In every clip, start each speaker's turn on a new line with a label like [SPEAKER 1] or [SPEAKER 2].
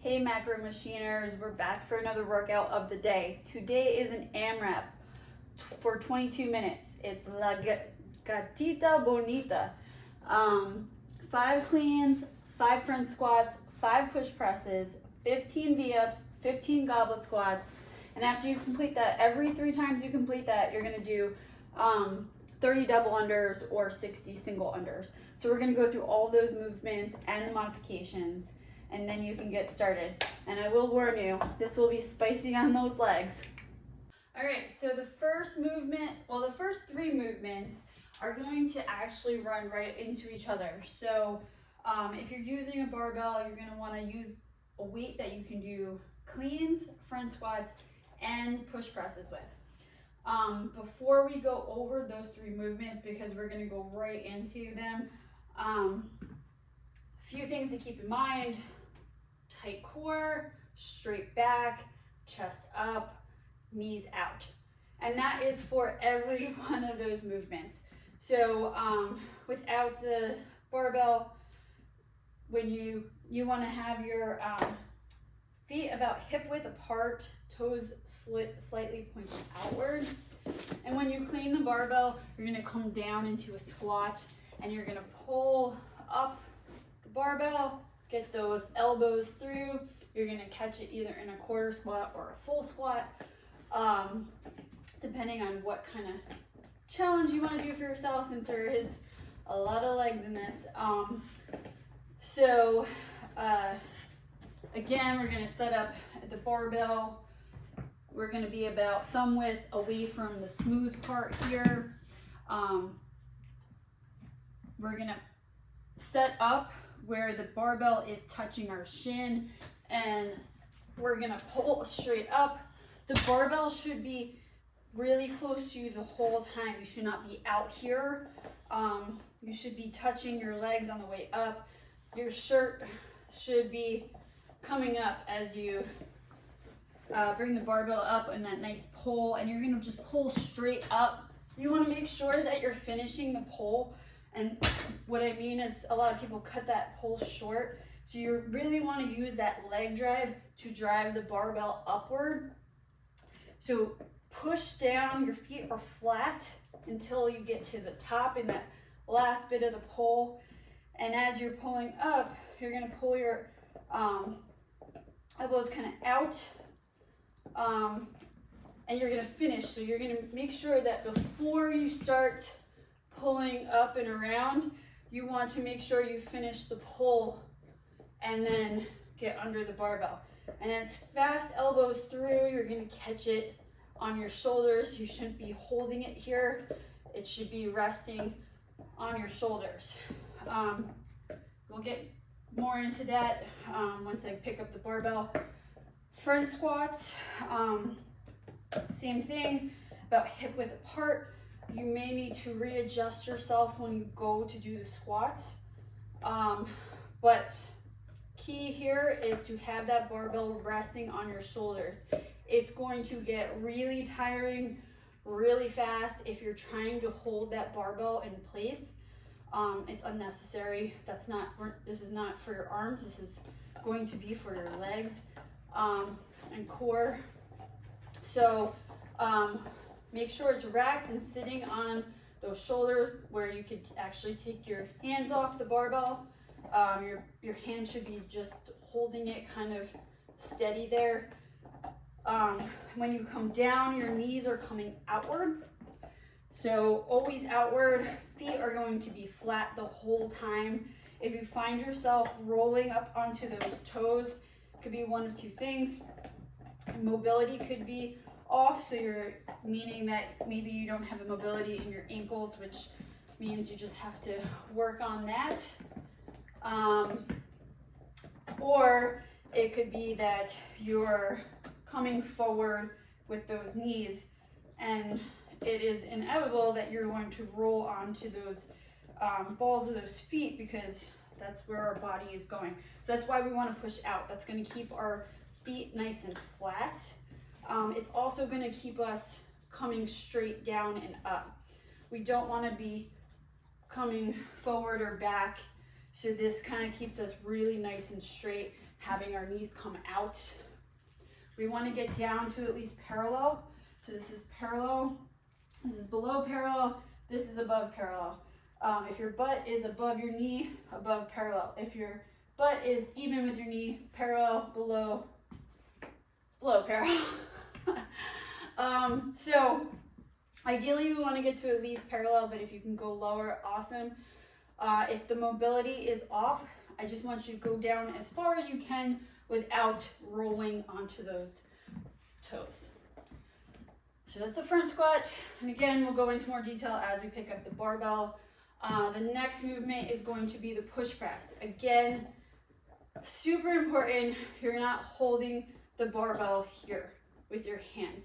[SPEAKER 1] Hey macro machiners, we're back for another workout of the day. Today is an AMRAP for 22 minutes. It's Gatita Bonita. 5 cleans, 5 front squats, 5 push presses, 15 V-ups, 15 goblet squats. And after you complete that, every 3 times you complete that, you're gonna do 30 double unders or 60 single unders. So we're gonna go through all those movements and the modifications, and then you can get started. And I will warn you, this will be spicy on those legs. All right, so the first movement, well, the first 3 movements are going to actually run right into each other. So if you're using a barbell, you're gonna wanna use a weight that you can do cleans, front squats, and push presses with. Before we go over those 3 movements, because we're gonna go right into them, a few things to keep in mind: tight core, straight back, chest up, knees out. And that is for every one of those movements. So without the barbell, when you want to have your feet about hip width apart, toes slightly pointed outward. And when you clean the barbell, you're going to come down into a squat, and you're going to pull up the barbell, get those elbows through. You're going to catch it either in a quarter squat or a full squat, depending on what kind of challenge you want to do for yourself, since there is a lot of legs in this. Again, we're going to set up the barbell. We're going to be about thumb width away from the smooth part here. We're going to set up where the barbell is touching our shin, and we're going to pull straight up. The barbell should be really close to you the whole time. You should not be out here. You should be touching your legs on the way up. Your shirt should be coming up as you bring the barbell up in that nice pull, and you're gonna just pull straight up. You wanna make sure that you're finishing the pull, and what I mean is a lot of people cut that pull short. So you really wanna use that leg drive to drive the barbell upward. So push down, your feet are flat until you get to the top in that last bit of the pull. And as you're pulling up, you're gonna pull your elbows kind of out, and you're gonna finish. So you're gonna make sure that before you start pulling up and around, you want to make sure you finish the pull and then get under the barbell. And it's fast elbows through. You're gonna catch it on your shoulders. You shouldn't be holding it here. It should be resting on your shoulders. We'll get more into that once I pick up the barbell. Front squats, same thing, about hip width apart. You may need to readjust yourself when you go to do the squats. But key here is to have that barbell resting on your shoulders. It's going to get really tiring really fast if you're trying to hold that barbell in place. It's unnecessary. This is not for your arms. This is going to be for your legs and core. So make sure it's racked and sitting on those shoulders where you could actually take your hands off the barbell. Your hand should be just holding it kind of steady there. When you come down, your knees are coming outward. So always outward. Feet are going to be flat the whole time. If you find yourself rolling up onto those toes, it could be one of 2 things. Mobility could be off, so you're meaning that maybe you don't have a mobility in your ankles, which means you just have to work on that. Or it could be that you're coming forward with those knees, and it is inevitable that you're going to roll onto those balls of those feet, because that's where our body is going. So that's why we want to push out. That's going to keep our feet nice and flat. It's also going to keep us coming straight down and up. We don't want to be coming forward or back. So this kind of keeps us really nice and straight having our knees come out. We want to get down to at least parallel. So this is parallel, this is below parallel, this is above parallel. If your butt is above your knee, above parallel. If your butt is even with your knee, parallel, below parallel. So ideally we want to get to at least parallel, but if you can go lower, awesome. If the mobility is off, I just want you to go down as far as you can without rolling onto those toes. So that's the front squat. And again, we'll go into more detail as we pick up the barbell. The next movement is going to be the push press. Again, super important. You're not holding the barbell here with your hands.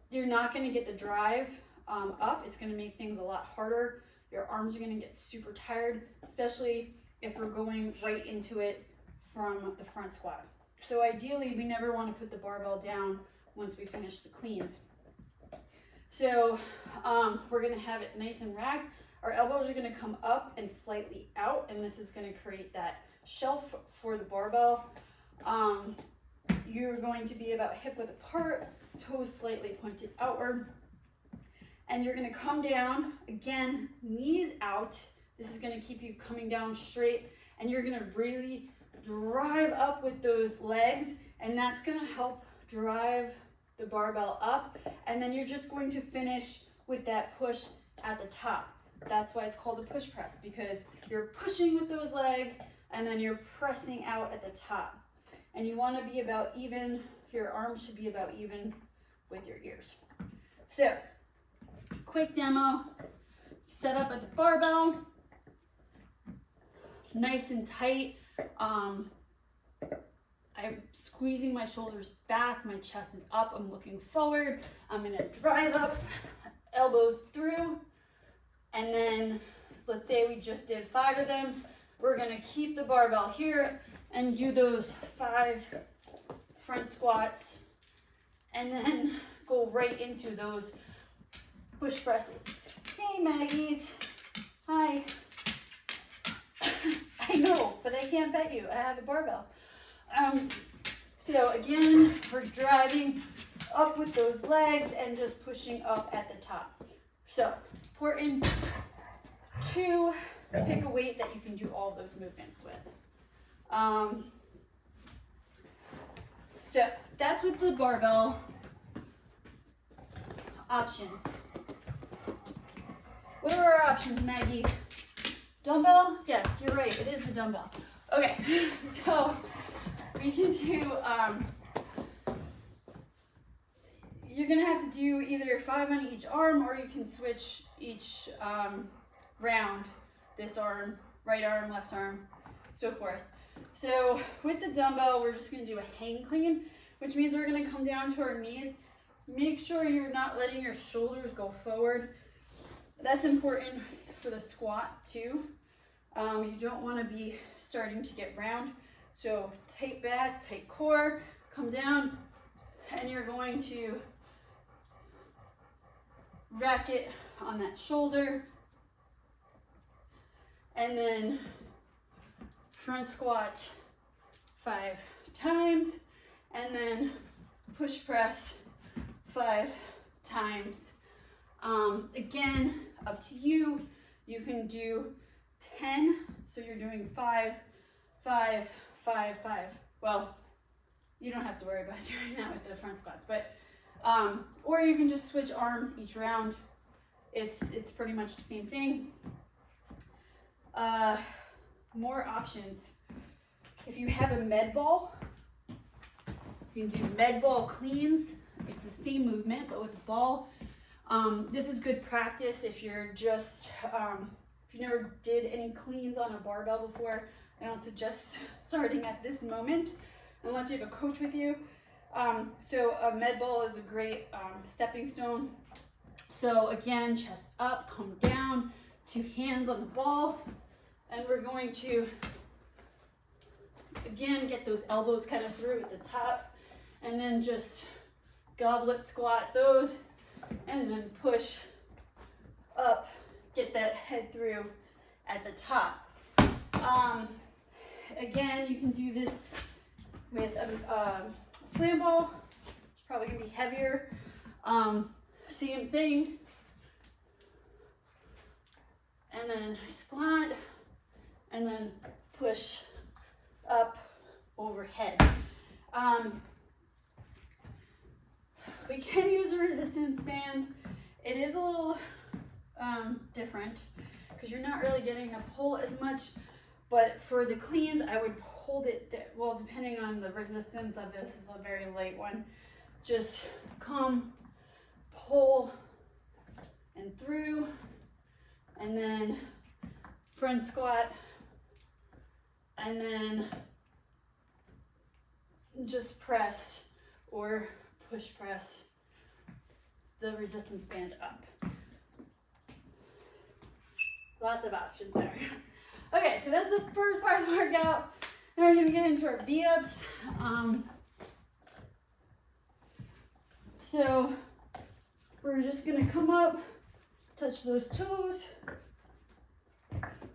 [SPEAKER 1] You're not going to get the drive up. It's going to make things a lot harder. Your arms are going to get super tired, especially if we're going right into it from the front squat. So ideally, we never want to put the barbell down once we finish the cleans. So we're going to have it nice and racked. Our elbows are going to come up and slightly out, and this is going to create that shelf for the barbell. You're going to be about hip width apart, toes slightly pointed outward, and you're going to come down, again, knees out. This is going to keep you coming down straight, and you're going to really drive up with those legs, and that's going to help drive the barbell up, and then you're just going to finish with that push at the top. That's why it's called a push press, because you're pushing with those legs and then you're pressing out at the top. And you want to be about even, your arms should be about even with your ears. So, quick demo, set up at the barbell, nice and tight. I'm squeezing my shoulders back, my chest is up, I'm looking forward. I'm gonna drive up, elbows through, and then let's say we just did 5 of them. We're gonna keep the barbell here and do those 5 front squats, and then go right into those push presses. Hey Maggies, hi. I know, but I can't pet you, I have a barbell. So again, we're driving up with those legs and just pushing up at the top. So important to pick a weight that you can do all those movements with. So that's with the barbell options. What are our options, Maggie? Dumbbell? Yes, you're right, it is the dumbbell. Okay, so we can do, you're gonna have to do either 5 on each arm, or you can switch each round, this arm, right arm, left arm, so forth. So with the dumbbell, we're just gonna do a hang clean, which means we're gonna come down to our knees. Make sure you're not letting your shoulders go forward. That's important for the squat too. You don't wanna be starting to get round. So tight back, tight core, come down, and you're going to rack it on that shoulder, and then front squat 5 times, and then push press 5 times. Again, up to you. You can do 10, so you're doing 5, 5, 5, 5. Well, you don't have to worry about doing that with the front squats, but or you can just switch arms each round. It's pretty much the same thing. More options. If you have a med ball, you can do med ball cleans. It's the same movement, but with a ball. This is good practice if you're just, if you never did any cleans on a barbell before. I don't suggest starting at this moment unless you have a coach with you. So a med ball is a great stepping stone. So again, chest up, come down, 2 hands on the ball, and we're going to, again, get those elbows kind of through at the top, and then just goblet squat those, and then push up, get that head through at the top. again, you can do this with a slam ball. It's probably gonna be heavier. Same thing. And then squat, and then push up overhead. We can use a resistance band. It is a little different because you're not really getting the pull as much, but for the cleans, I would hold it, well, depending on the resistance of this, is a very light one. Just come, pull, and through, and then front squat, and then just press or push press the resistance band up. Lots of options there. Okay, so that's the first part of the workout. Now we're gonna get into our V-ups. So we're just gonna come up, touch those toes,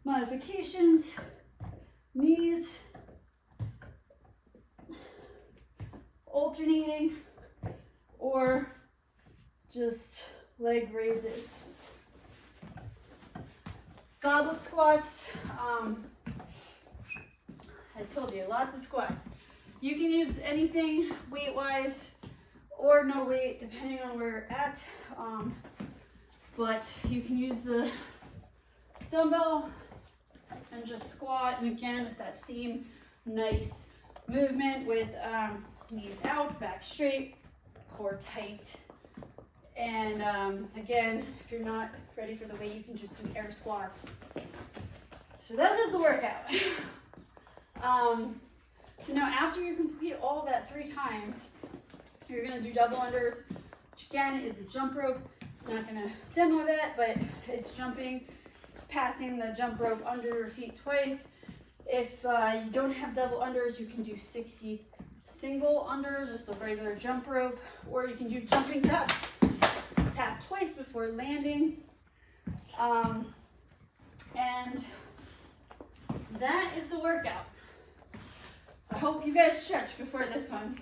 [SPEAKER 1] modifications, knees, alternating, or just leg raises. Goblet squats, I told you, lots of squats. You can use anything weight-wise or no weight, depending on where you're at. But you can use the dumbbell and just squat. And again, it's that same nice movement with knees out, back straight, core tight. And again, if you're not ready for the weight, you can just do air squats. So that is the workout. So now after you complete all of that 3 times, you're gonna do double unders, which again is the jump rope. I'm not gonna demo that, but it's jumping, passing the jump rope under your feet twice. If you don't have double unders, you can do 60 single unders, just a regular jump rope, or you can do jumping taps. Tap twice before landing. And that is the workout. I hope you guys stretch before this one.